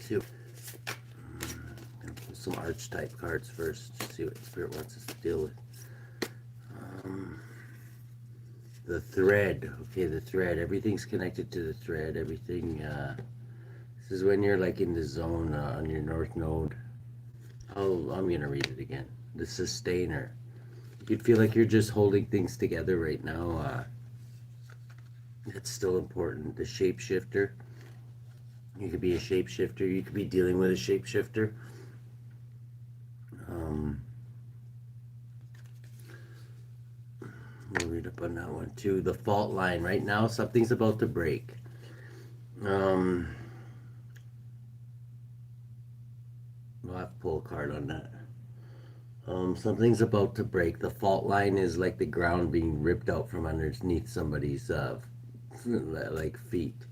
too. Gonna pull some archetype cards first to see what Spirit wants us to deal with. The thread. Okay, the thread. Everything's connected to the thread. Everything. This is when you're like in the zone on your north node. I'm gonna read it again. The sustainer. You'd feel like you're just holding things together right now. That's still important. The shapeshifter. You could be a shapeshifter. You could be dealing with a shapeshifter. We'll read up on that one too. The fault line. Right now, something's about to break. We'll have to pull a card on that. Something's about to break. The fault line is like the ground being ripped out from underneath somebody's like feet.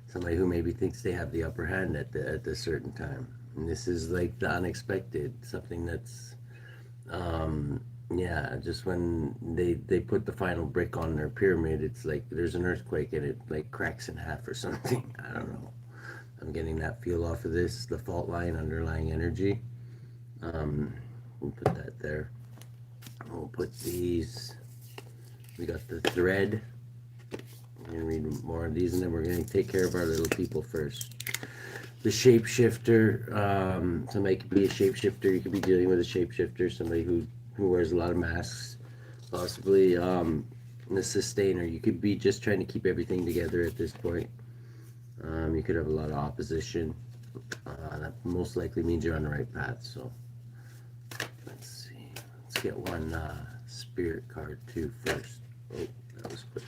Somebody who maybe thinks they have the upper hand at the certain time. And this is like the unexpected. Something that's yeah, just when they put the final brick on their pyramid, it's like there's an earthquake and it like cracks in half or something. I don't know. I'm getting that feel off of this. The fault line, underlying energy. We'll put that there. We'll put these. We got the thread. We're going to read more of these and then we're going to take care of our little people first. The shapeshifter. Somebody could be a shapeshifter. You could be dealing with a shapeshifter. Somebody who wears a lot of masks. Possibly the sustainer. You could be just trying to keep everything together at this point. You could have a lot of opposition. That most likely means you're on the right path. So let's see. Let's get one spirit card too first. Oh, that was quick.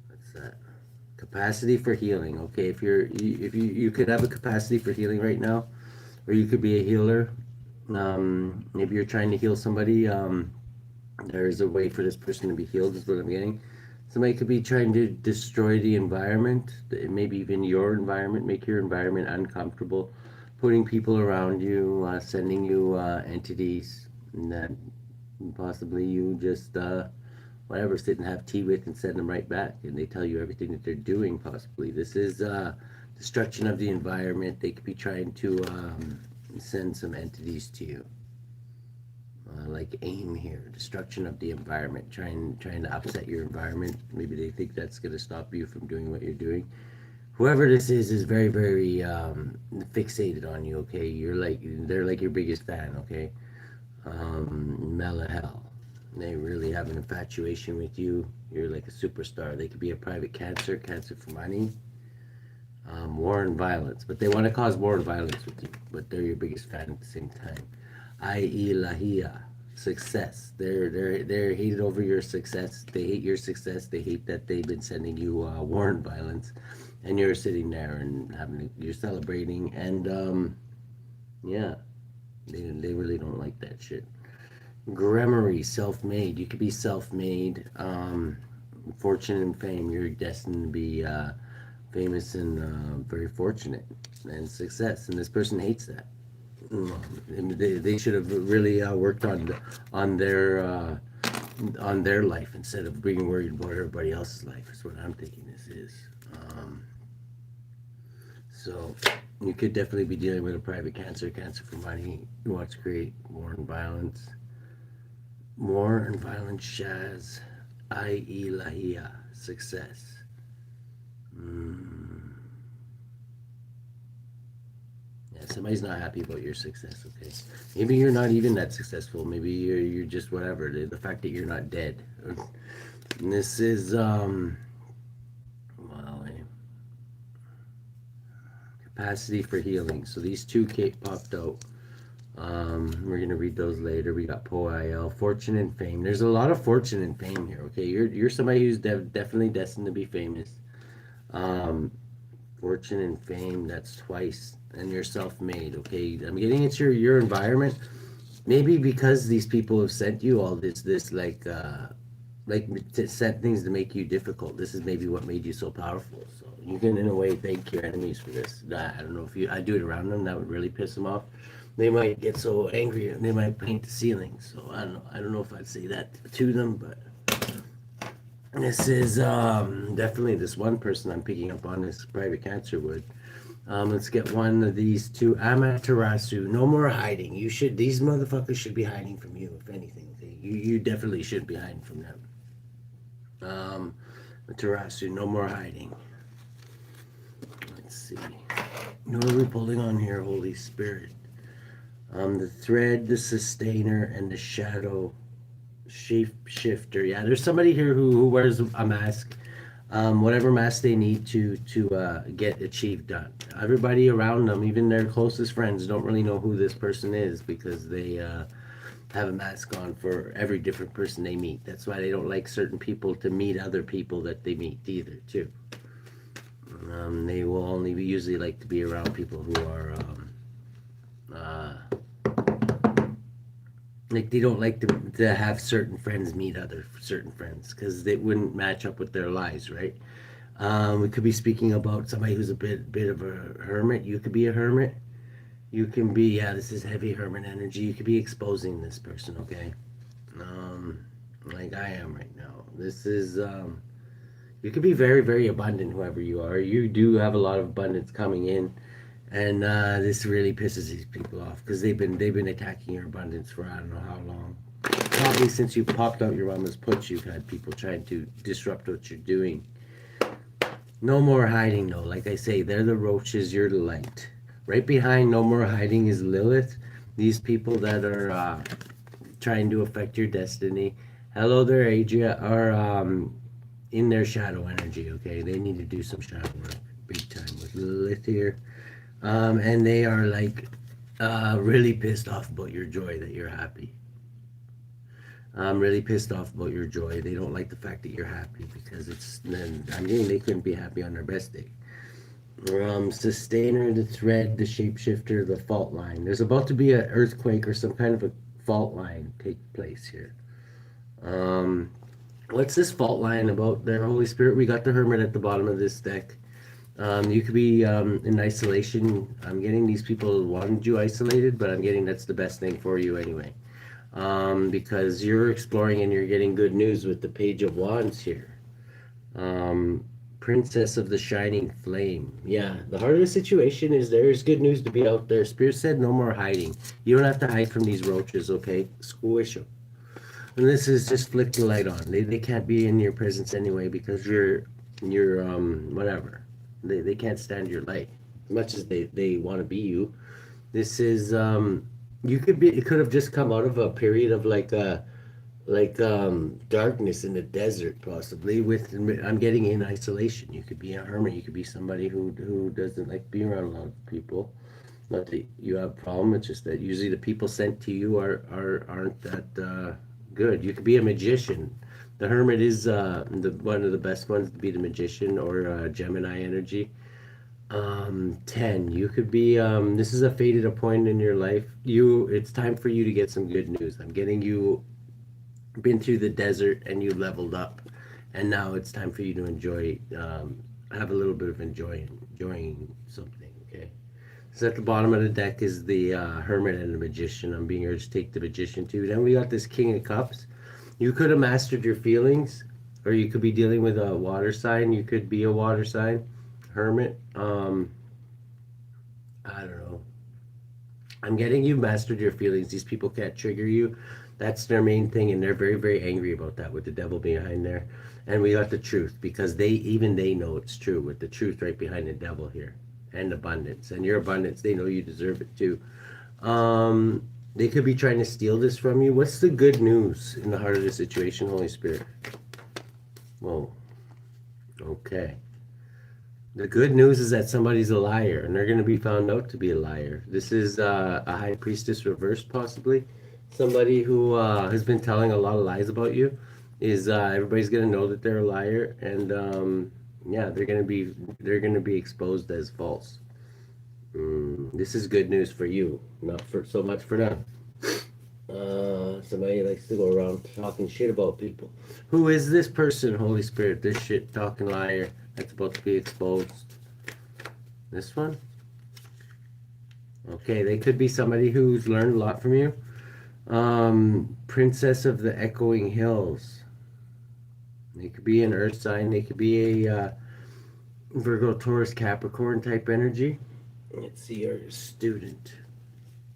What's that? Capacity for healing. Okay, if you could have a capacity for healing right now, or you could be a healer. Maybe you're trying to heal somebody. There's a way for this person to be healed. Is what I'm getting. Somebody could be trying to destroy the environment, maybe even your environment, make your environment uncomfortable, putting people around you, sending you entities that possibly you just, whatever, sit and have tea with and send them right back. And they tell you everything that they're doing, possibly. This is destruction of the environment. They could be trying to send some entities to you. Like aim here, destruction of the environment, trying to upset your environment. Maybe they think that's going to stop you from doing what you're doing. Whoever this is very, very fixated on you. Okay, they're like your biggest fan. Okay, Mela hell. They really have an infatuation with you. You're like a superstar. They could be a private cancer for money. War and violence, but they want to cause war and violence with you. But they're your biggest fan at the same time. Lahia, success. They're hated over your success. They hate your success. They hate that they've been sending you war and violence, and you're sitting there and you're celebrating. And yeah, they really don't like that shit. Gramarye, self-made. You could be self-made. Fortune and fame. You're destined to be famous and very fortunate and success. And this person hates that. They should have really worked on their life instead of being worried about everybody else's life. Is what I'm thinking this is. So you could definitely be dealing with a private cancer for money, who wants to create war and violence. War and violence, Shaz, i.e. Lahia, success. Somebody's not happy about your success. Okay, maybe you're not even that successful. Maybe you're just whatever. The fact that you're not dead. And this is capacity for healing. So these two popped out. We're gonna read those later. We got Poil, fortune and fame. There's a lot of fortune and fame here. Okay, you're somebody who's definitely destined to be famous. Fortune and fame. That's twice. And you're self-made. Okay, I'm getting into your environment. Maybe because these people have sent you all this like sent things to make you difficult. This is maybe what made you so powerful. So you can, in a way, thank your enemies for this. I don't know if I do it around them, that would really piss them off. They might get so angry and they might paint the ceiling. So I don't know if I'd say that to them, but this is definitely this one person I'm picking up on, this private cancer would. Let's get one of these two. Amaterasu. No more hiding. These motherfuckers should be hiding from you, if anything. You definitely shouldn't be hiding from them. Amaterasu, no more hiding. Let's see. What are we pulling on here, Holy Spirit? The thread, the sustainer, and the shadow shapeshifter. Yeah, there's somebody here who wears a mask. Whatever mask they need to get achieved done. Everybody around them, even their closest friends, don't really know who this person is because they have a mask on for every different person they meet. That's why they don't like certain people to meet other people that they meet either, too. They will only usually like to be around people who are like they don't like to have certain friends meet other certain friends because they wouldn't match up with their lives, right? We could be speaking about somebody who's a bit of a hermit. You could be a hermit. You can be, yeah, this is heavy hermit energy. You could be exposing this person, okay? Like I am right now. This is you could be very, very abundant, whoever you are. You do have a lot of abundance coming in, and this really pisses these people off because they've been attacking your abundance for I don't know how long. Probably since you popped out your mama's putz, you've had people trying to disrupt what you're doing. No more hiding, though. Like I say, they're the roaches, you're the light. Right behind no more hiding is Lilith. These people that are trying to affect your destiny. Hello there, Adria, are in their shadow energy, okay? They need to do some shadow work big time with Lilith here. And they are like really pissed off about your joy that you're happy. I'm really pissed off about your joy. They don't like the fact that you're happy because they couldn't be happy on their best day. Sustainer, the thread, the shapeshifter, the fault line. There's about to be an earthquake or some kind of a fault line take place here. What's this fault line about there, Holy Spirit? We got the hermit at the bottom of this deck. You could be in isolation. I'm getting these people wanted you isolated, but I'm getting that's the best thing for you anyway. Because you're exploring and you're getting good news with the Page of Wands here. Princess of the Shining Flame. Yeah, the heart of the situation is there's good news to be out there. Spirit said no more hiding. You don't have to hide from these roaches, okay? Squish them. And this is just flick the light on. They can't be in your presence anyway because you're whatever. They can't stand your light as much as they want to be you. This is you could be. It could have just come out of a period of darkness in the desert, possibly. I'm getting in isolation. You could be a hermit. You could be somebody who doesn't like being around a lot of people. Not that you have a problem. It's just that usually the people sent to you aren't that good. You could be a magician. The hermit is one of the best ones to be the magician or Gemini energy. 10. You could be this is a fated appointment in your life. It's time for you to get some good news. I'm getting you been through the desert and you leveled up, and now it's time for you to enjoy have a little bit of enjoying something, okay? So at the bottom of the deck is the hermit and the magician. I'm being urged to take the magician too. Then we got this King of Cups. You could have mastered your feelings, or you could be dealing with a water sign. You could be a water sign hermit. I don't know. I'm getting you mastered your feelings. These people can't trigger you. That's their main thing, and they're very, very angry about that with the devil behind there. And we got the truth because they know it's true with the truth right behind the devil here, and abundance. And your abundance, they know you deserve it too. They could be trying to steal this from you. What's the good news in the heart of the situation, Holy Spirit? Whoa. Okay. The good news is that somebody's a liar, and they're going to be found out to be a liar. This is a high priestess reversed, possibly. Somebody who has been telling a lot of lies about you. Everybody's going to know that they're a liar, and yeah, they're going to be exposed as false. This is good news for you, not for so much for them. Somebody likes to go around talking shit about people. Who is this person, Holy Spirit? This shit talking liar that's about to be exposed. This one? Okay, they could be somebody who's learned a lot from you. Princess of the Echoing Hills. They could be an earth sign. They could be a Virgo, Taurus, Capricorn type energy. Let's see, your student.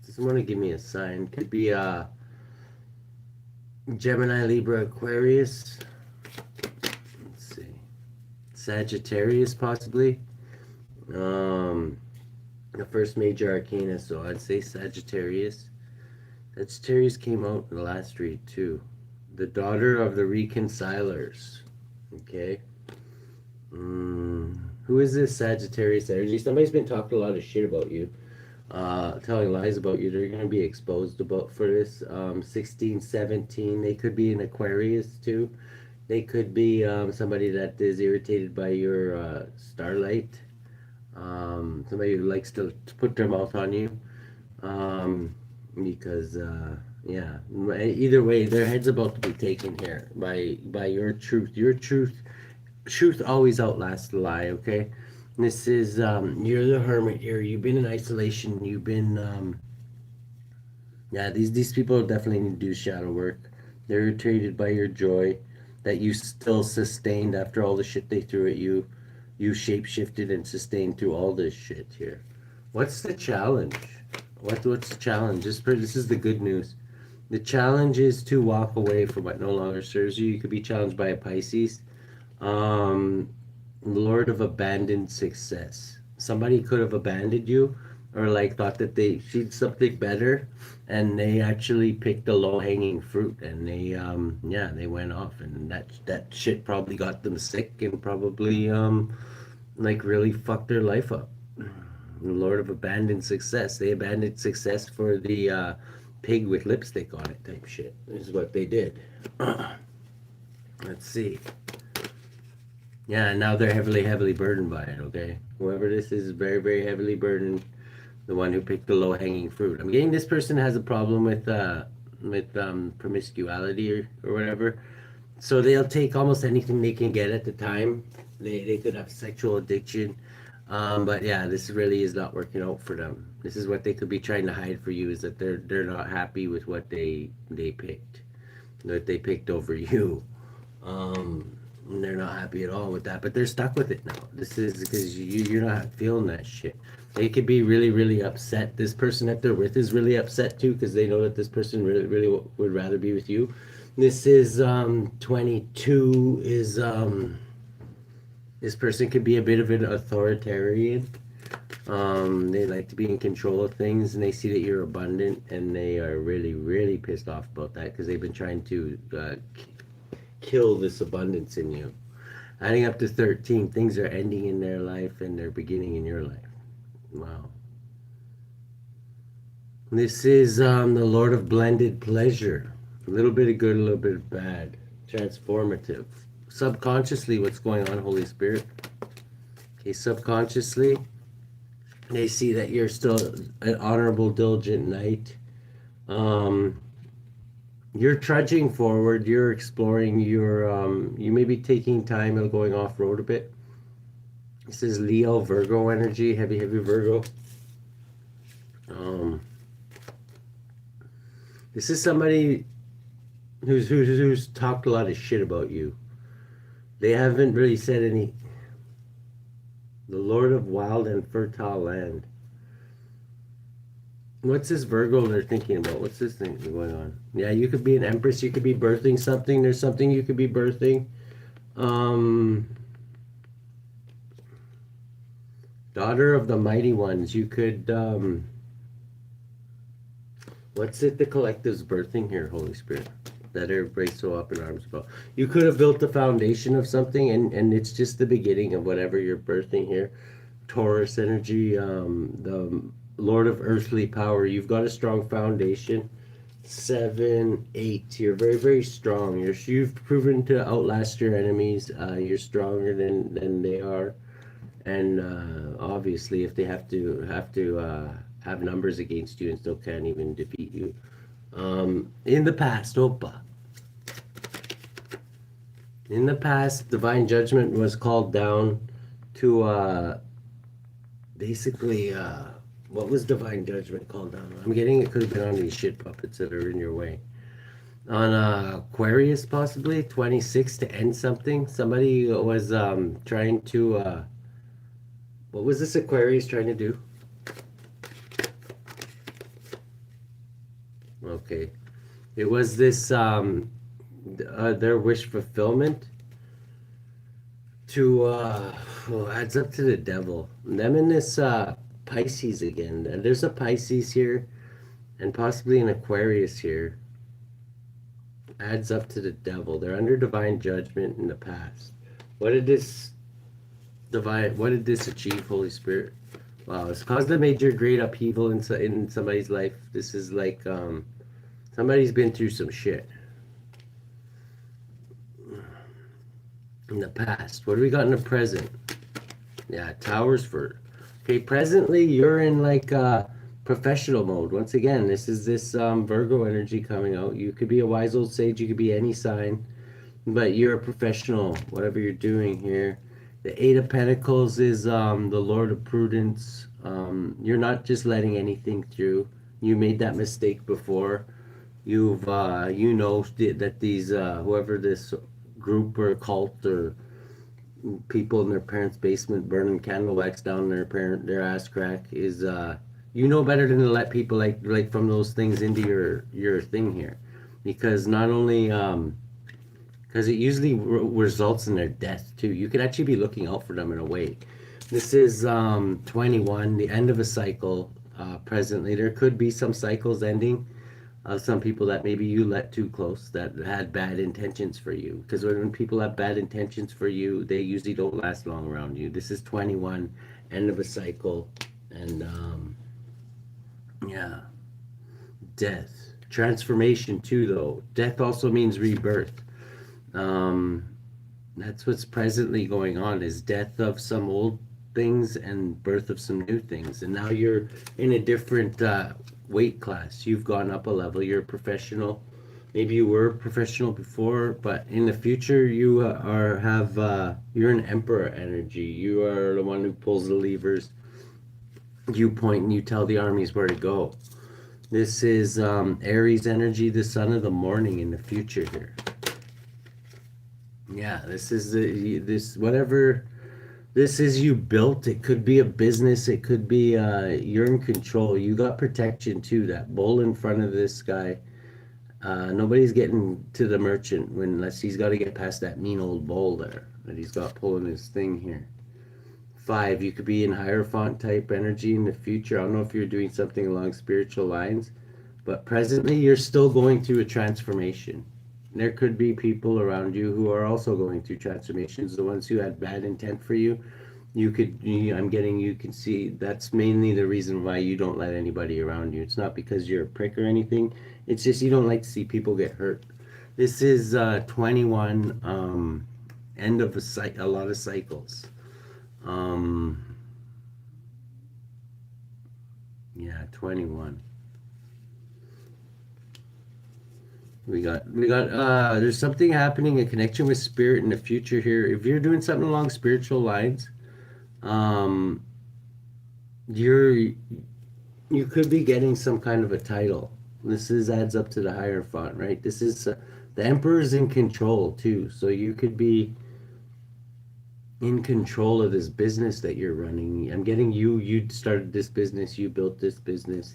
Does someone want to give me a sign? Could be Gemini, Libra, Aquarius. Let's see. Sagittarius, possibly. The first major arcana, so I'd say Sagittarius. Sagittarius came out in the last read too. The daughter of the reconcilers. Okay. Who is this Sagittarius energy? Somebody's been talking a lot of shit about you, telling lies about you. They're going to be exposed about for this. 16, 17. They could be an Aquarius too. They could be somebody that is irritated by your starlight. Somebody who likes to put their mouth on you. Because yeah, either way, their head's about to be taken here by your truth. Your truth always outlasts the lie. Okay, this is you're the hermit here. You've been in isolation. You've been yeah. These people definitely need to do shadow work. They're irritated by your joy that you still sustained after all the shit they threw at you. You shapeshifted and sustained through all this shit here. What's the challenge? What's the challenge? This is the good news. The challenge is to walk away from what no longer serves you. You could be challenged by a Pisces. Lord of abandoned success. Somebody could have abandoned you, or like thought that they did something better, and they actually picked the low-hanging fruit, and they yeah, they went off, and that shit probably got them sick, and probably like really fucked their life up. Lord of abandoned success. They abandoned success for the pig with lipstick on it type shit. This is what they did. Let's see. Yeah, now they're heavily burdened by it, okay? Whoever this is very heavily burdened. The one who picked the low-hanging fruit. I'm getting this person has a problem with promiscuity or whatever. So they'll take almost anything they can get at the time. They could have sexual addiction. But yeah, this really is not working out for them. This is what they could be trying to hide for you, is that they're not happy with what they picked. That they picked over you. And they're not happy at all with that, but they're stuck with it now. This is because you're not feeling that shit. They could be really upset. This person that they're with is really upset too, because they know that this person really would rather be with you. This is 22 is this person could be a bit of an authoritarian. They like to be in control of things, and they see that you're abundant, and they are really pissed off about that, because they've been trying to kill this abundance in you. Adding up to 13, things are ending in their life and they're beginning in your life. Wow. This is the Lord of blended pleasure. A little bit of good, a little bit of bad. Transformative. Subconsciously, what's going on, Holy Spirit? Okay, subconsciously, they see that you're still an honorable, diligent knight. You're trudging forward, you're exploring, you may be taking time and going off-road a bit. This is Leo, Virgo energy, heavy Virgo. This is somebody who's talked a lot of shit about you. They haven't really said any. The Lord of wild and fertile land. What's this Virgo they're thinking about? What's this thing going on? Yeah, you could be an empress. You could be birthing something. There's something you could be birthing. Daughter of the mighty ones. You could, what's it the collective's birthing here, Holy Spirit? That everybody's so up in arms about. You could have built the foundation of something, and it's just the beginning of whatever you're birthing here. Taurus energy, the Lord of earthly power. You've got a strong foundation. 7, 8. You're very strong. You've proven to outlast your enemies. You're stronger than they are, and obviously, if they have to have numbers against you and still can't even defeat you. In the past, Opa. In the past, divine judgment was called down to basically. What was divine judgment called down? I'm getting it could have been on these shit puppets that are in your way. On Aquarius, possibly 26 to end something. Somebody was trying to. What was this Aquarius trying to do? Okay. It was this their wish fulfillment to adds up to the devil. Them and this Pisces again. There's a Pisces here and possibly an Aquarius here. Adds up to the devil. They're under divine judgment in the past. What did this what did this achieve, Holy Spirit? Wow, it's caused a major great upheaval in somebody's life. This is like somebody's been through some shit in the past. What do we got in the present? Yeah, towers for. Okay, presently you're in like professional mode. Once again, this is this Virgo energy coming out. You could be a wise old sage. You could be any sign, but you're a professional. Whatever you're doing here. The Eight of Pentacles is the Lord of Prudence. You're not just letting anything through. You made that mistake before. You've you know that these whoever this group or cult or people in their parents' basement burning candle wax down their ass crack is you know better than to let people like from those things into your thing here, because not only because it usually results in their death too. You could actually be looking out for them in a way. This is 21, the end of a cycle. Presently, there could be some cycles ending of some people that maybe you let too close that had bad intentions for you. Because when people have bad intentions for you, they usually don't last long around you. This is 21, end of a cycle, and yeah, death, transformation too. Though death also means rebirth. That's what's presently going on, is death of some old things and birth of some new things. And now you're in a different weight class. You've gone up a level. You're a professional. Maybe you were a professional before, but in the future you you're an emperor energy. You are the one who pulls the levers. You point and you tell the armies where to go. This is Aries energy, the son of the morning in the future here. Yeah, this is whatever this is you built. It could be a business. It could be you're in control. You got protection too. That bull in front of this guy. Nobody's getting to the merchant unless he's got to get past that mean old bull there that he's got pulling his thing here. 5, you could be in Hierophant type energy in the future. I don't know if you're doing something along spiritual lines, but presently you're still going through a transformation. There could be people around you who are also going through transformations. The ones who had bad intent for you, you can see that's mainly the reason why you don't let anybody around you. It's not because you're a prick or anything. It's just you don't like to see people get hurt. This is 21, end of a lot of cycles. Yeah, 21. We got there's something happening, a connection with spirit in the future here. If you're doing something along spiritual lines, you could be getting some kind of a title. This adds up to the Hierophant, right? This is the Emperor's in control too, so you could be in control of this business that you're running. I'm getting you started this business, you built this business,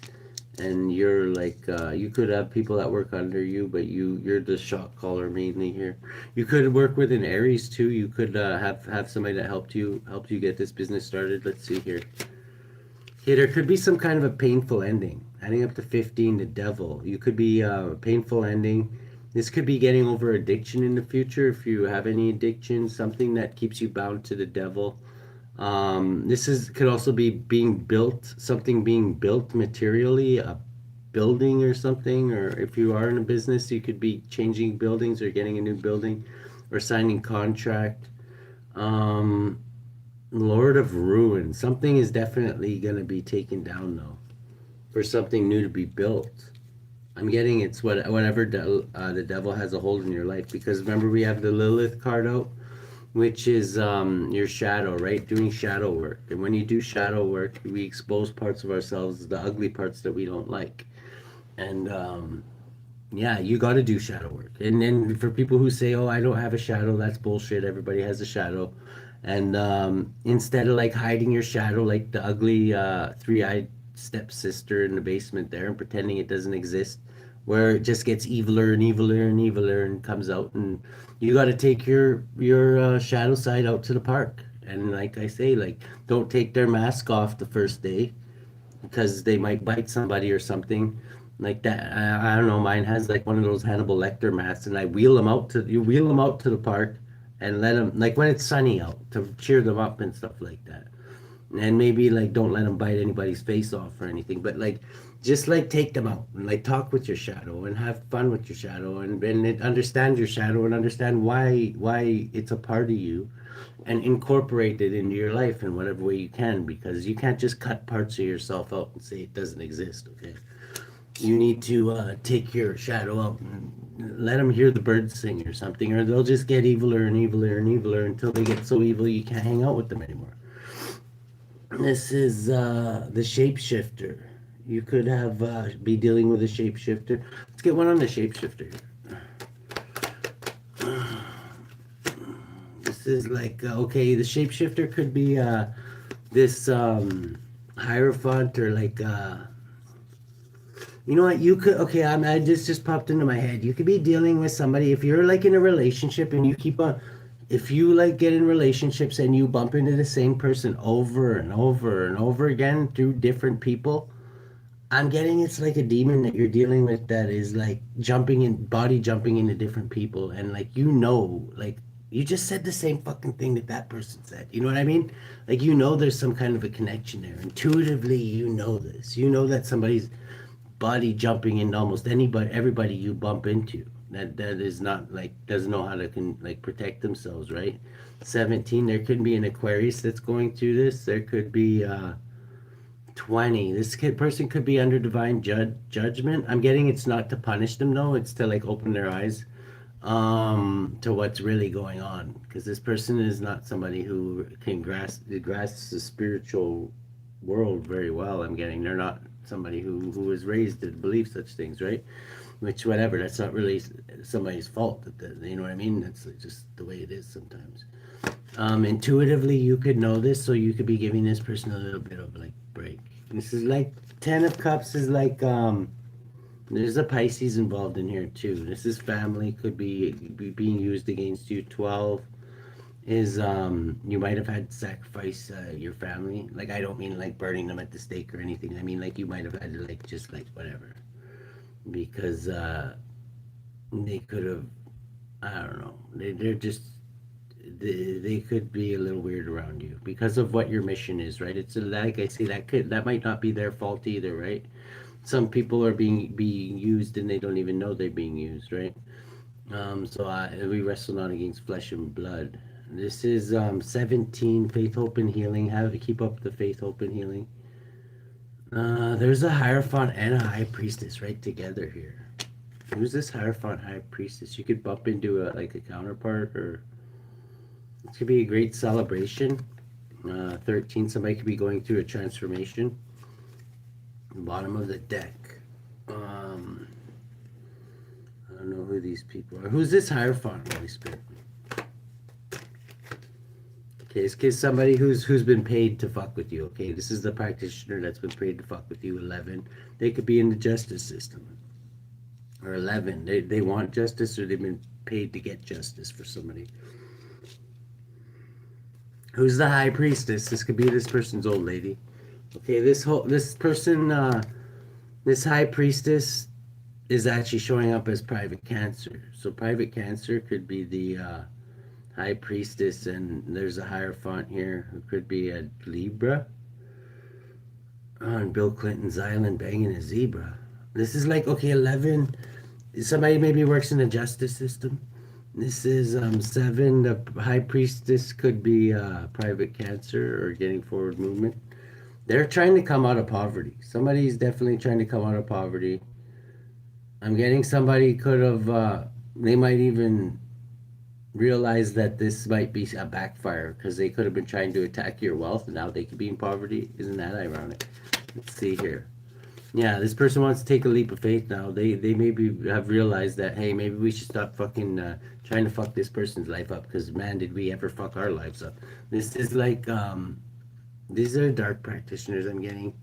and you're like you could have people that work under you, but you're the shot caller mainly here. You could work with an Aries too. You could have somebody that helped you get this business started. Let's see here. Okay, there could be some kind of a painful ending. Adding up to 15, the devil. You could be a painful ending. This could be getting over addiction in the future. If you have any addiction, something that keeps you bound to the devil. Could also be being built, something being built materially, a building or something. Or if you are in a business, you could be changing buildings or getting a new building or signing contract. Lord of Ruin. Something is definitely going to be taken down though, for something new to be built. I'm getting it's whatever the devil has a hold in your life, because remember we have the Lilith card out, which is your shadow, right? Doing shadow work. And when you do shadow work, we expose parts of ourselves, the ugly parts that we don't like. And yeah, you got to do shadow work. And then for people who say, oh, I don't have a shadow, that's bullshit. Everybody has a shadow. And instead of like hiding your shadow like the ugly three-eyed stepsister in the basement there and pretending it doesn't exist, where it just gets eviler and eviler and eviler and comes out, and you got to take your shadow side out to the park. And like I say, like, don't take their mask off the first day because they might bite somebody or something like that. I don't know. Mine has like one of those Hannibal Lecter masks, and I wheel them out to you wheel them out to the park and let them, like, when it's sunny out, to cheer them up and stuff like that. And maybe like don't let them bite anybody's face off or anything, but like just like take them out and like talk with your shadow and have fun with your shadow, and understand your shadow and understand why it's a part of you, and incorporate it into your life in whatever way you can, because you can't just cut parts of yourself out and say it doesn't exist. Okay, you need to take your shadow out and let them hear the birds sing or something, or they'll just get eviler and eviler and eviler until they get so evil you can't hang out with them anymore. This is the shapeshifter. You could have be dealing with a shapeshifter. Let's get one on the shapeshifter here. This is like okay, the shapeshifter could be this hierophant, or like you know what, you could, okay, I just popped into my head. You could be dealing with somebody, if you're like in a relationship and you keep on, if you like get in relationships and you bump into the same person over and over and over again through different people, I'm getting it's like a demon that you're dealing with that is like body jumping into different people, and like, like you just said the same fucking thing that that person said. You know what I mean? Like, there's some kind of a connection there. Intuitively, this. You know that somebody's body jumping into almost everybody you bump into. That is not like, doesn't know how to like protect themselves, right? 17. There could be an Aquarius that's going through this. There could be 20. This person could be under divine judgment. I'm getting it's not to punish them though. It's to like open their eyes to what's really going on, because this person is not somebody who can grasp the spiritual world very well. I'm getting they're not somebody who was raised to believe such things, right? Which, whatever, that's not really somebody's fault. You know what I mean? That's just the way it is sometimes. Intuitively, you could know this, so you could be giving this person a little bit of like break. This is like 10 of Cups is like there's a Pisces involved in here too. This is family, could be being used against you. 12 is you might have had to sacrifice your family. Like, I don't mean like burning them at the stake or anything. I mean like you might have had to like just like whatever, because they could have, I don't know, they're just they could be a little weird around you because of what your mission is, right? It's like I say, that might not be their fault either, right? Some people are being used and they don't even know they're being used, right? So we wrestle not against flesh and blood. This is 17, faith, hope, and healing. How to keep up the faith, hope, and healing. There's a Hierophant and a High Priestess right together here. Who's this Hierophant, High Priestess? You could bump into like a counterpart, or it could be a great celebration. 13, somebody could be going through a transformation. Bottom of the deck. I don't know who these people are. Who's this Hierophant, Holy Spirit? Okay, it's somebody who's been paid to fuck with you. Okay, this is the practitioner that's been paid to fuck with you. 11, they could be in the justice system. Or 11, they want justice, or they've been paid to get justice for somebody. Who's the High Priestess? This could be this person's old lady. Okay, this person, this High Priestess is actually showing up as Private Cancer. So Private Cancer could be the High Priestess, and there's a Hierophant here who could be a Libra. On Bill Clinton's island banging a zebra. This is like, okay, 11, somebody maybe works in the justice system. This is 7, the High Priestess could be Private Cancer or getting forward movement. They're trying to come out of poverty. Somebody's definitely trying to come out of poverty. I'm getting somebody could have, they might even realize that this might be a backfire, because they could have been trying to attack your wealth and now they could be in poverty. Isn't that ironic? Let's see here. Yeah, this person wants to take a leap of faith now. They maybe have realized that, hey, maybe we should stop fucking trying to fuck this person's life up, because man, did we ever fuck our lives up. This is like, these are dark practitioners I'm getting.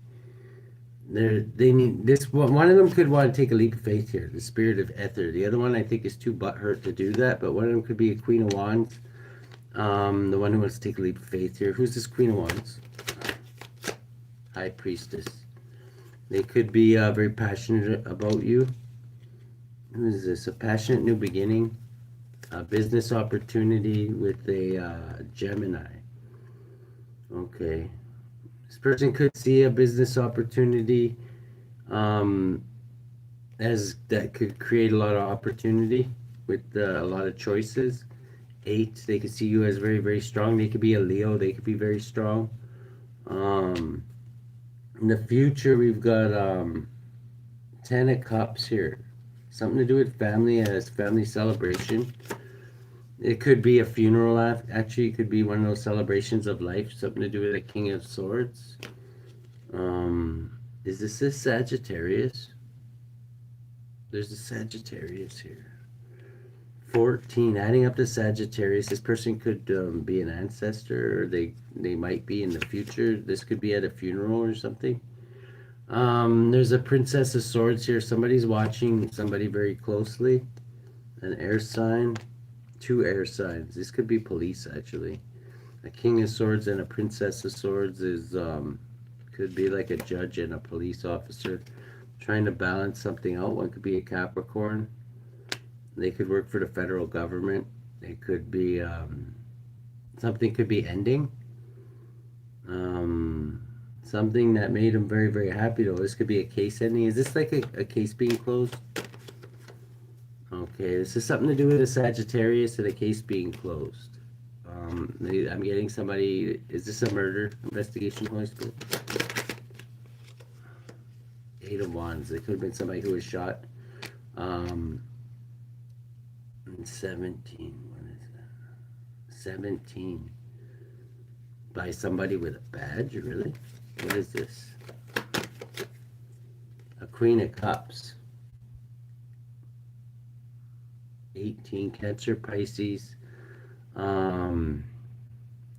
They need this one of them could want to take a leap of faith here, the spirit of ether. The other one I think is too butthurt to do that, but one of them could be a Queen of Wands. The one who wants to take a leap of faith here. Who's this Queen of Wands? High Priestess. They could be very passionate about you. Who is this? A passionate new beginning. A business opportunity with a Gemini. Okay. This person could see a business opportunity as that could create a lot of opportunity with a lot of choices. 8, they could see you as very, very strong. They could be a Leo. They could be very strong. In the future, we've got 10 of Cups here. Something to do with family as family celebration. It could be a funeral. Actually, it could be one of those celebrations of life. Something to do with a King of Swords. Is this a Sagittarius? There's a Sagittarius here. 14, adding up to Sagittarius. This person could be an ancestor, or they might be in the future. This could be at a funeral or something. There's a Princess of Swords here. Somebody's watching somebody very closely. An air sign. 2 air signs. This could be police, actually. A King of Swords and a Princess of Swords is could be like a judge and a police officer trying to balance something out. One could be a Capricorn. They could work for the federal government. They could be something could be ending. Something that made them very, very happy though. This could be a case ending. Is this like a case being closed? Okay, this is something to do with a Sagittarius and a case being closed. I'm getting somebody. Is this a murder investigation? 8 of Wands. It could have been somebody who was shot. 17. What is that? 17. By somebody with a badge? Really? What is this? A Queen of Cups. 18. Cancer, Pisces.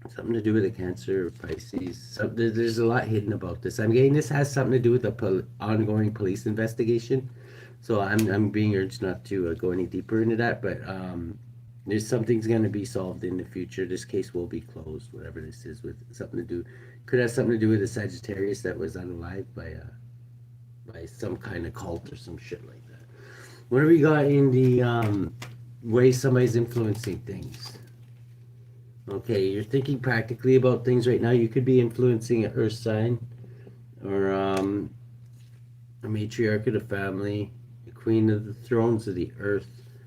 Something to do with a Cancer, Pisces. There's a lot hidden about this. I'm getting this has something to do with the ongoing police investigation. So I'm being urged not to go any deeper into that, but there's something's going to be solved in the future. This case will be closed, whatever this is, with something to do. Could have something to do with a Sagittarius that was unalived by some kind of cult or some shit like that. What do we got in the way somebody's influencing things? Okay, you're thinking practically about things right now. You could be influencing an earth sign or a matriarch of the family, the queen of the thrones of the earth.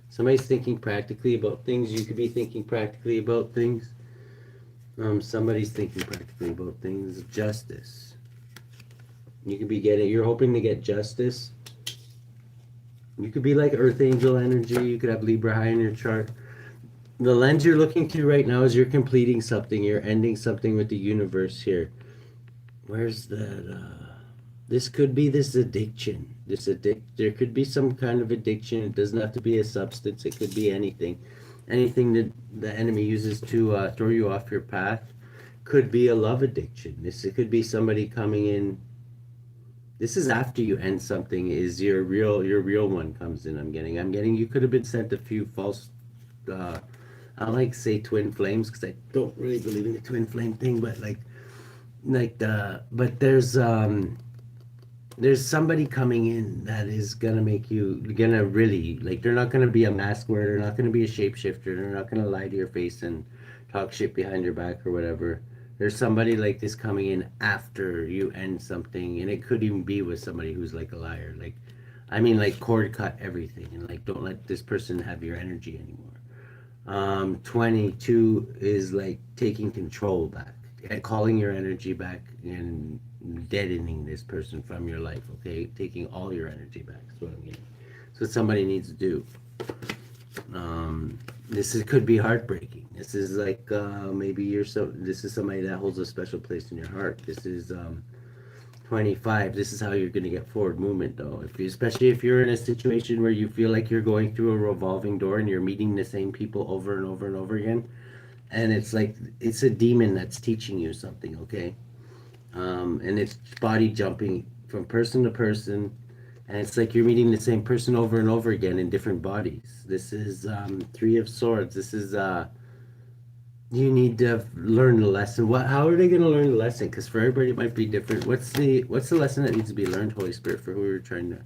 Somebody's thinking practically about things. You could be thinking practically about things. Somebody's thinking practically about things. Justice. You could be you're hoping to get justice. You could be like earth angel energy. You could have Libra high in your chart. The lens you're looking through right now is you're completing something. You're ending something with the universe here. Where's that? This could be this addiction. There could be some kind of addiction. It doesn't have to be a substance. It could be anything. Anything that the enemy uses to throw you off your path. Could be a love addiction. It could be somebody coming in. This is after you end something. Is your real one comes in. I'm getting. You could have been sent a few false. I don't like to say twin flames because I don't really believe in the twin flame thing, but but there's somebody coming in that is gonna make you really they're not gonna be a mask wearer, they're not gonna be a shapeshifter, they're not gonna lie to your face and talk shit behind your back or whatever. There's somebody like this coming in after you end something, and it could even be with somebody who's like a liar, cord cut everything and don't let this person have your energy anymore. 22 is like taking control back, calling your energy back and deadening this person from your life. Okay, taking all your energy back. That's what I'm getting. That's what somebody needs to do. Could be heartbreaking. This is like this is somebody that holds a special place in your heart. This is 25. This is how you're going to get forward movement, though. Especially if you're in a situation where you feel like you're going through a revolving door and you're meeting the same people over and over and over again, and it's like it's a demon that's teaching you something. Okay, and it's body jumping from person to person, and it's like you're meeting the same person over and over again in different bodies. This is Three of Swords. This is you need to learn the lesson. How are they going to learn the lesson? Because for everybody it might be different. What's the lesson that needs to be learned, Holy Spirit, for who we're trying to?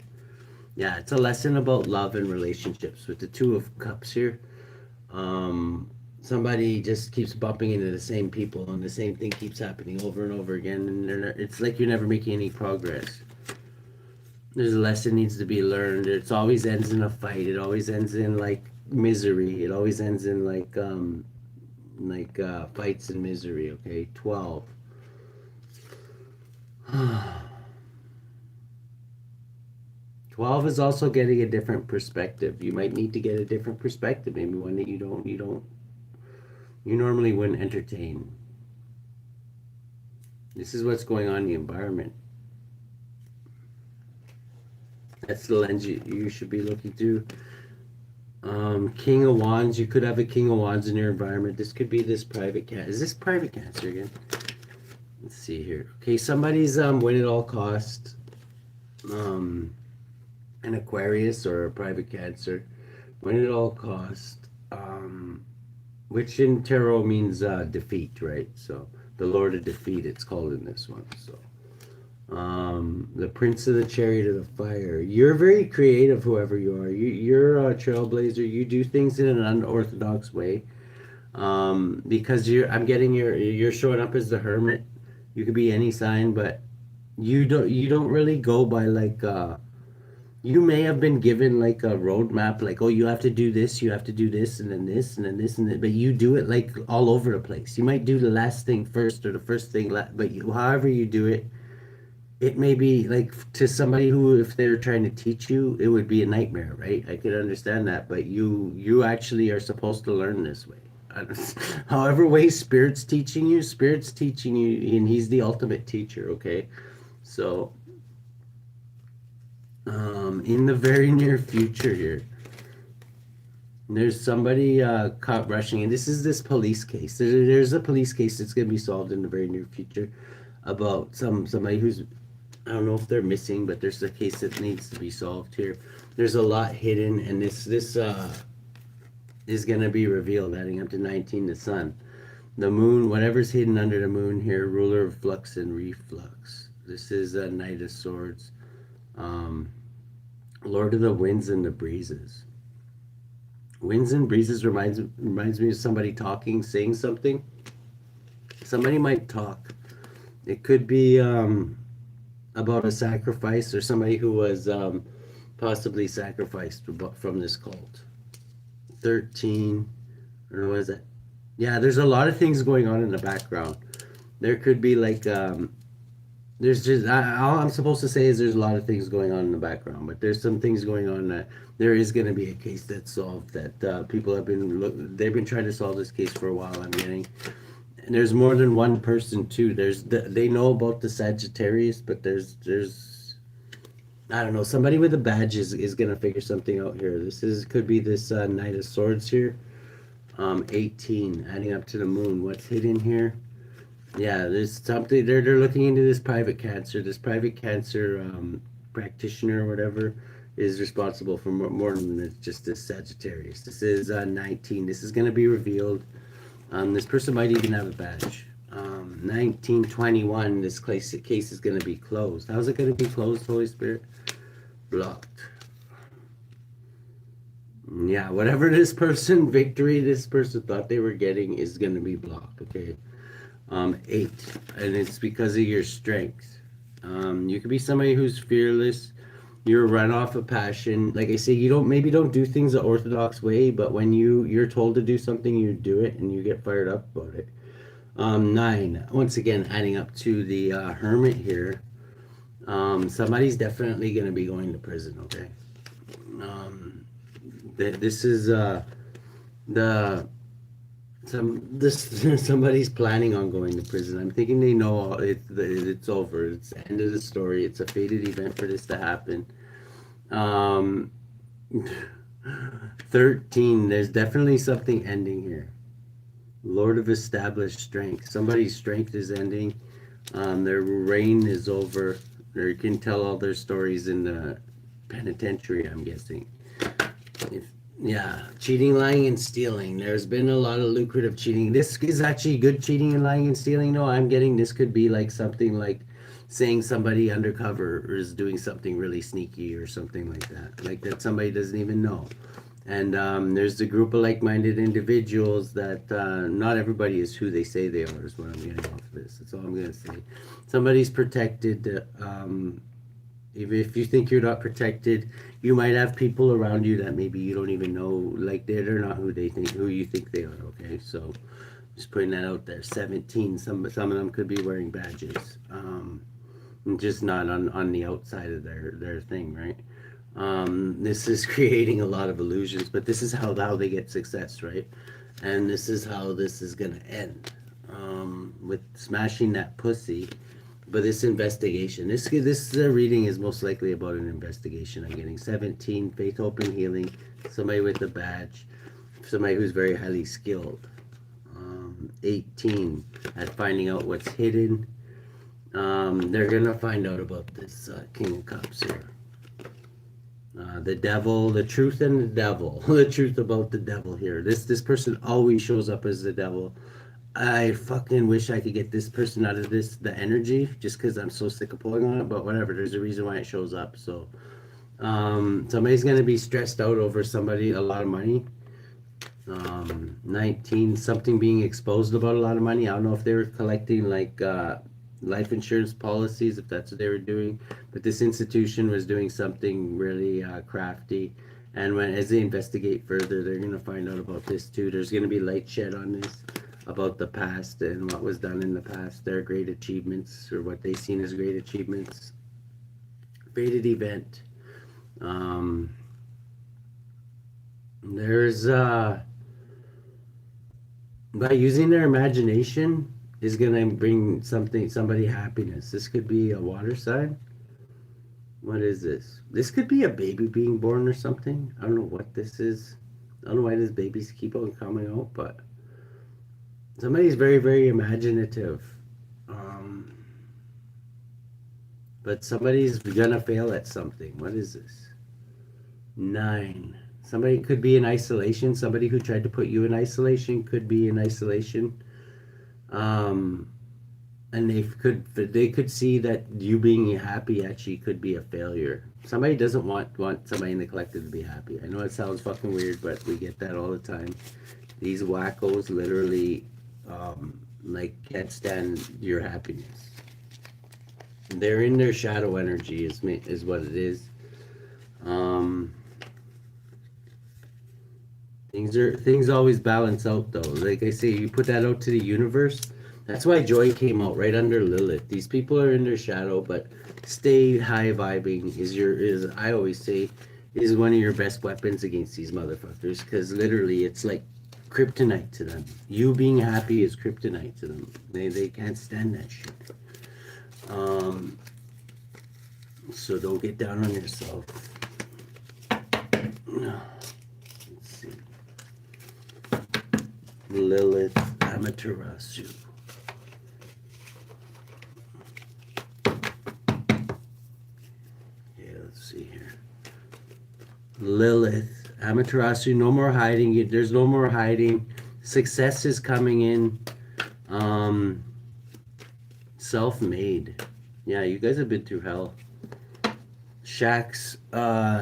Yeah, it's a lesson about love and relationships with the Two of Cups here. Somebody just keeps bumping into the same people, and the same thing keeps happening over and over again, and it's like you're never making any progress. There's a lesson needs to be learned. It always ends in a fight. It always ends in like misery. It always ends in like fights and misery. Okay, 12. 12 is also getting a different perspective. You might need to get a different perspective, maybe one that you normally wouldn't entertain. This is what's going on in the environment. That's the lens you should be looking through. King of Wands. You could have a King of Wands in your environment. This could be this private cat. Is this private Cancer again? Let's see here. Okay, somebody's win at all cost. An Aquarius or a private Cancer. Win at all cost. Which in tarot means defeat, right? So the Lord of Defeat, it's called in this one. So the Prince of the Chariot of the Fire. You're very creative, whoever you are. You're a trailblazer. You do things in an unorthodox way. Because I'm getting you're showing up as the Hermit. You could be any sign, but you don't really go by like you may have been given like a roadmap, like, oh, you have to do this, and then this, and then this, and then, but you do it like all over the place. You might do the last thing first or the first thing last, but however you do it, it may be like to somebody who, if they're trying to teach you, it would be a nightmare, right? I could understand that, but you actually are supposed to learn this way. However way Spirit's teaching you, and He's the ultimate teacher, okay? So in the very near future here, there's somebody caught rushing, and this is this police case. There's a police case that's going to be solved in the very near future about somebody who's, I don't know if they're missing, but there's a case that needs to be solved here. There's a lot hidden, and this is going to be revealed, adding up to 19, the Sun. The Moon, whatever's hidden under the Moon here, ruler of flux and reflux. This is a Knight of Swords. Lord of the Winds and the Breezes. Winds and breezes reminds me of somebody talking, saying something. Somebody might talk. It could be about a sacrifice, or somebody who was possibly sacrificed from this cult. 13, or what is that? Yeah, there's a lot of things going on in the background. There could be like there's just all I'm supposed to say is there's a lot of things going on in the background, but there's some things going on that there is going to be a case that's solved that people have they've been trying to solve this case for a while. I'm getting, and there's more than one person too. They know about the Sagittarius, but there's I don't know, somebody with a badge is going to figure something out here. Could be this Knight of Swords here. 18, adding up to the Moon. What's hidden here? Yeah, there's something they're looking into this private Cancer. This private Cancer practitioner or whatever is responsible for more than just this Sagittarius. This is 19. This is going to be revealed. This person might even have a badge. 1921. This case is going to be closed. How's it going to be closed, Holy Spirit? Blocked. Yeah, whatever this person thought they were getting is going to be blocked. Okay. 8, and it's because of your strength. You could be somebody who's fearless. You're run off of passion. Like I say, maybe don't do things the orthodox way, but when you're told to do something, you do it, and you get fired up about it. 9, once again, adding up to the Hermit here. Somebody's definitely going to be going to prison. Okay. This is somebody's planning on going to prison. I'm thinking they know it's over. It's the end of the story. It's a fated event for this to happen. 13. There's definitely something ending here. Lord of established strength. Somebody's strength is ending. Their reign is over. They can tell all their stories in the penitentiary, I'm guessing. Yeah, cheating, lying, and stealing. There's been a lot of lucrative cheating. This is actually good cheating and lying and stealing. No, I'm getting this could be like something like saying somebody undercover is doing something really sneaky or something like that somebody doesn't even know. And there's a group of like-minded individuals that not everybody is who they say they are, is what I'm getting off of this. That's all I'm going to say. Somebody's protected. If you think you're not protected, you might have people around you that maybe you don't even know, like they're not who you think they are, okay? So just putting that out there. 17, some of them could be wearing badges. Just not on the outside of their thing, right? This is creating a lot of illusions, but this is how they get success, right? And this is how this is gonna end, with smashing that pussy. But this investigation, this reading is most likely about an investigation. I'm getting 17, faith, hope, and healing. Somebody with a badge, somebody who's very highly skilled. 18, at finding out what's hidden. They're gonna find out about this King of Cups here. The devil, the truth, and the devil. The truth about the devil here. This person always shows up as the devil. I fucking wish I could get this person out of the energy, just because I'm so sick of pulling on it, but whatever, there's a reason why it shows up. So somebody's gonna be stressed out over a lot of money. 19, something being exposed about a lot of money. I don't know if they were collecting like life insurance policies, if that's what they were doing, but this institution was doing something really crafty. And as they investigate further, they're going to find out about this too. There's going to be light shed on this, about the past and what was done in the past, their great achievements, or what they seen as great achievements. Fated event. There's by using their imagination is gonna bring somebody happiness. This could be a water sign. What is this? This could be a baby being born or something. I don't know what this is. I don't know why these babies keep on coming out, but somebody's very, very imaginative. But somebody's gonna fail at something. What is this? 9. Somebody could be in isolation. Somebody who tried to put you in isolation could be in isolation. And they could see that you being happy actually could be a failure. Somebody doesn't want somebody in the collective to be happy. I know it sounds fucking weird, but we get that all the time. These wackos literally can't stand your happiness. They're in their shadow energy is what it is. Things always balance out though. Like I say, you put that out to the universe. That's why joy came out right under Lilith. These people are in their shadow, but stay high vibing is I always say is one of your best weapons against these motherfuckers, because literally it's like kryptonite to them. You being happy is kryptonite to them. They can't stand that shit. So don't get down on yourself. Let's see. Lilith, Amaterasu. Okay, let's see here. Lilith, Amaterasu, no more hiding. There's no more hiding. Success is coming in. Self-made. Yeah, you guys have been through hell. Shax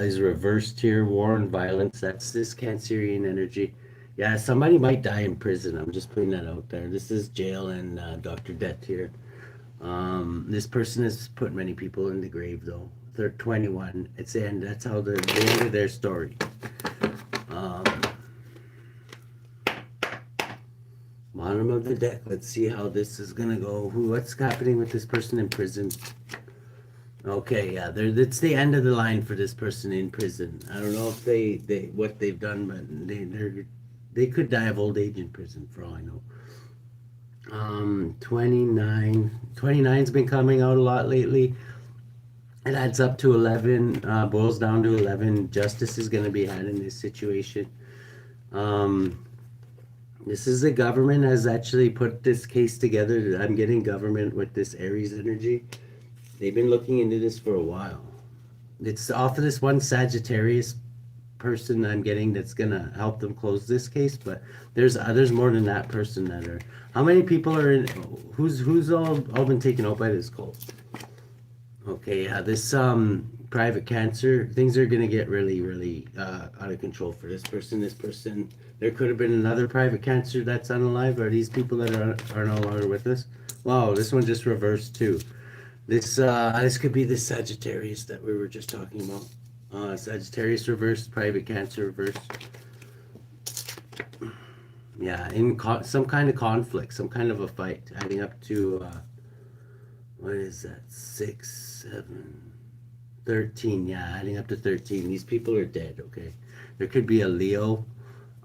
is reversed here. War and violence. That's this Cancerian energy. Yeah, somebody might die in prison. I'm just putting that out there. This is jail and Dr. Death here. This person has put many people in the grave, though. They're 21. It's the end. That's how the end of their story. Bottom of the deck. Let's see how this is gonna go. What's happening with this person in prison? Okay, yeah, it's the end of the line for this person in prison. I don't know if they what they've done, but they could die of old age in prison for all I know. 29's been coming out a lot lately. It adds up to 11, boils down to 11. Justice is going to be had in this situation. This is the government has actually put this case together. I'm getting government with this Aries energy. They've been looking into this for a while. It's off of this one Sagittarius person I'm getting that's gonna help them close this case, but there's more than that person that are. How many people are in? Who's all been taken out by this cult? Okay, yeah, this private cancer, things are gonna get really out of control for this person. This person, there could have been another private cancer that's unalive. Are these people that are no longer with us? Wow, this one just reversed too. This could be the Sagittarius that we were just talking about. Sagittarius reverse, private cancer reverse. Yeah, in some kind of conflict, some kind of a fight, adding up to what is that? 6, 7, 13. Yeah, adding up to 13. These people are dead. Okay, there could be a Leo.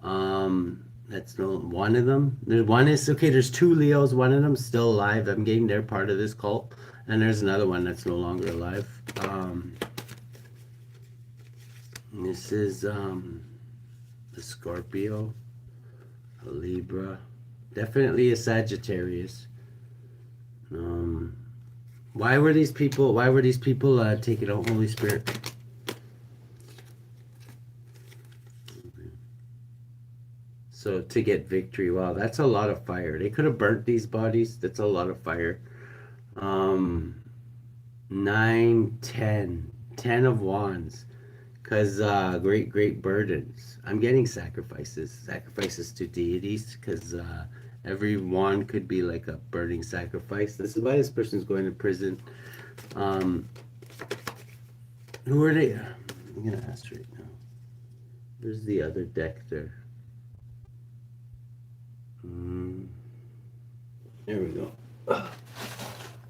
That's no one of them. There's one is okay. There's 2 Leos. One of them's still alive. I'm getting they're part of this cult, and there's another one that's no longer alive. This is a Scorpio, a Libra, definitely a Sagittarius. Why were these people taking out Holy Spirit? So to get victory, wow, that's a lot of fire. They could have burnt these bodies. That's a lot of fire. 9, 10 of wands. Because great burdens. I'm getting sacrifices to deities, because every wand could be like a burning sacrifice. This is why this person's going to prison. Who are they? I'm gonna ask right now. Where's the other deck there? There we go.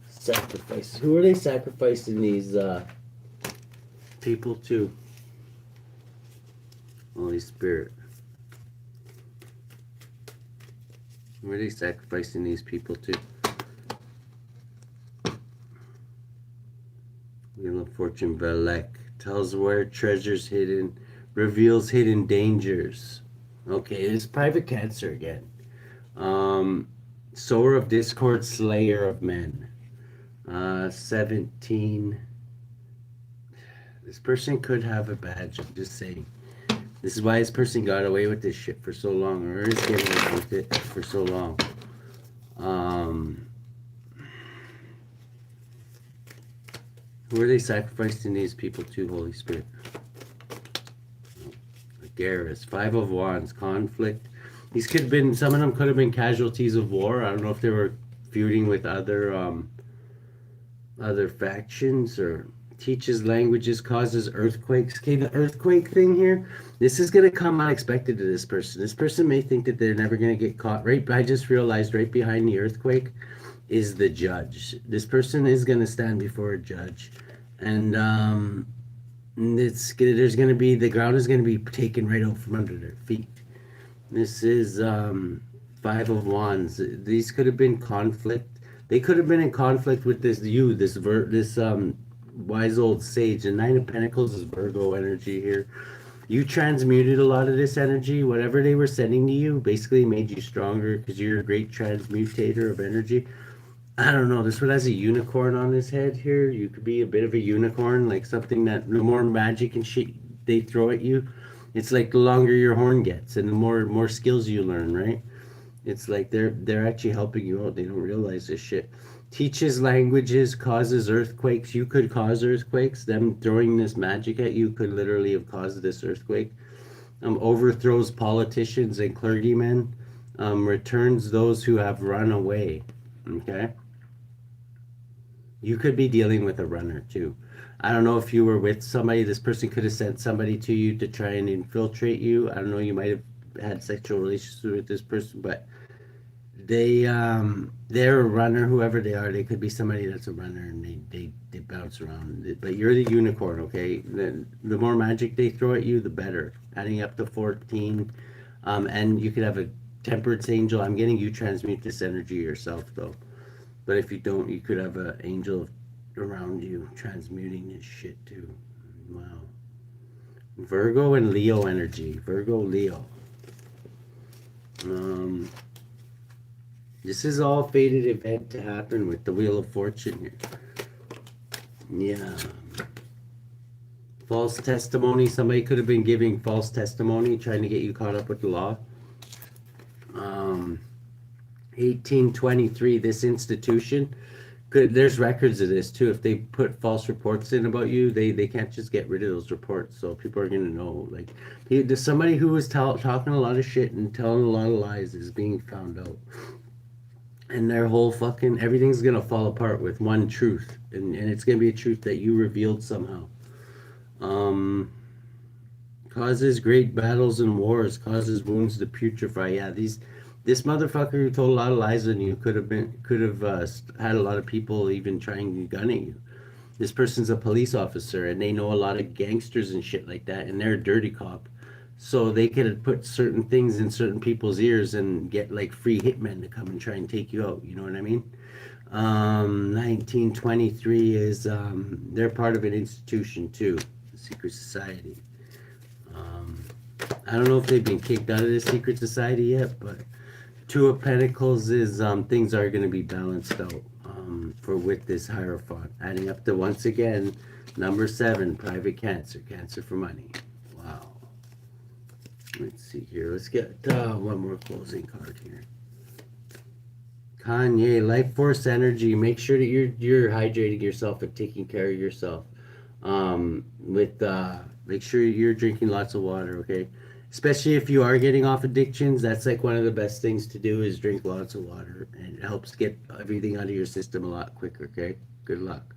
Sacrifices. Who are they sacrificing these people to? Holy Spirit. Who are they sacrificing these people to? Wheel of Fortune Velek tells where treasures hidden, reveals hidden dangers. Okay, it's private cancer again. Sower of Discord, Slayer of Men. 17. This person could have a badge, I'm just saying. This is why this person got away with this shit for so long, or is getting away with it for so long. Who are they sacrificing these people to, Holy Spirit? Garrus, 5 of Wands, conflict. These could have been, some of them could have been casualties of war. I don't know if they were feuding with other factions, or teaches languages, causes earthquakes. Okay, the earthquake thing here, this is going to come unexpected to this person. This person may think that they're never going to get caught. Right, I just realized right behind the earthquake is the judge. This person is going to stand before a judge, and there's going to be, the ground is going to be taken right out from under their feet. This is 5 of Wands. These could have been conflict. They could have been in conflict with this wise old sage. The 9 of Pentacles is Virgo energy here. You transmuted a lot of this energy. Whatever they were sending to you basically made you stronger, because you're a great transmutator of energy. I don't know. This one has a unicorn on his head here. You could be a bit of a unicorn, like something that the more magic and shit they throw at you, it's like the longer your horn gets and the more skills you learn, right? It's like they're actually helping you out. They don't realize this shit. Teaches languages, causes earthquakes. You could cause earthquakes. Them throwing this magic at you could literally have caused this earthquake. Overthrows politicians and clergymen. Returns those who have run away. Okay? You could be dealing with a runner too. I don't know if you were with somebody. This person could have sent somebody to you to try and infiltrate you. I don't know. You might have had sexual relations with this person, but they're a runner. Whoever they are, they could be somebody that's a runner, and they bounce around. But you're the unicorn, okay? The more magic they throw at you, the better. Adding up to 14, and you could have a temperance angel. I'm getting you transmute this energy yourself though. But if you don't, you could have an angel around you transmuting this shit too. Wow. Virgo and Leo energy. Virgo, Leo. This is all fated event to happen with the Wheel of Fortune here. Yeah. False testimony. Somebody could have been giving false testimony, trying to get you caught up with the law. 1823, this institution, there's records of this too. If they put false reports in about you, they can't just get rid of those reports. So people are going to know. Like, there's somebody who was talking a lot of shit and telling a lot of lies is being found out. And their whole fucking, everything's going to fall apart with one truth. And it's going to be a truth that you revealed somehow. Causes great battles and wars, causes wounds to putrefy. Yeah, this motherfucker who told a lot of lies on you could have had a lot of people even trying to gun at you. This person's a police officer and they know a lot of gangsters and shit like that, and they're a dirty cop. So they could have put certain things in certain people's ears and get like free hitmen to come and try and take you out. You know what I mean? 1923 is, they're part of an institution too, the secret society. I don't know if they've been kicked out of the secret society yet, but Two of Pentacles is things are going to be balanced out with this Hierophant, adding up to, once again, number 7, private cancer, cancer for money. Wow. Let's see here. Let's get one more closing card here. Kanye, life force energy. Make sure that you're hydrating yourself and taking care of yourself. Make sure you're drinking lots of water, okay? Especially if you are getting off addictions, that's like one of the best things to do is drink lots of water. And it helps get everything out of your system a lot quicker, okay? Good luck.